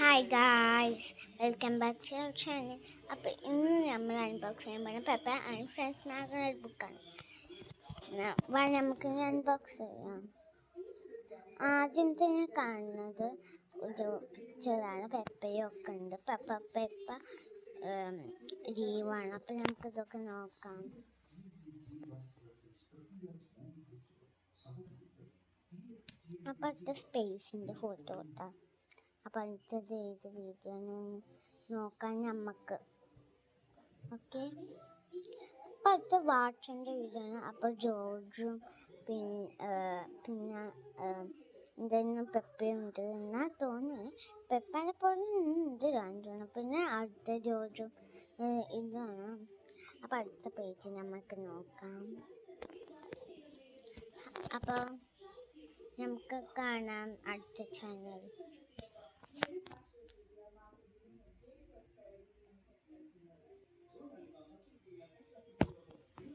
Hi guys, welcome back to our channel. അപ്പോൾ ഇന്ന് നമ്മൾ അൺബോക്സ് ചെയ്യാൻ പോകുന്ന പെപ്പ ആൻഡ് ഫ്രണ്ട്സ് മാഗ്നറ്റ് ബുക്കാണ്. നമുക്ക് അൺബോക്സ് ചെയ്യാം. ആദ്യം തന്നെ കാണുന്നത് ഒരു പിക്ചറാണ്. പെപ്പയും ഒക്കെ ഉണ്ട്. പെപ്പ ലീവാണ്. അപ്പോൾ നമുക്കിതൊക്കെ നോക്കാം. അപ്പോൾ അടുത്ത സ്പേസിൻ്റെ ഫോട്ടോ ഇട്ടാം. അപ്പം അടുത്തത് ഏത് വീഡിയോ നോക്കാൻ നമുക്ക്. ഓക്കെ, അപ്പം അടുത്ത വാച്ചിൻ്റെ വീഡിയോ ആണ്. അപ്പോൾ ജോർജും പിന്നെ എന്തെങ്കിലും പെപ്പയുണ്ട് എന്നാ തോന്നുന്നത്. പെപ്പനെ പോലെ ഉണ്ട് രണ്ടെണ്ണം. പിന്നെ അടുത്ത ജോർജും ഇതാണ്. അപ്പം അടുത്ത പേജ് നമുക്ക് നോക്കാം. അപ്പോൾ നമുക്ക് കാണാം അടുത്ത ചാനൽ.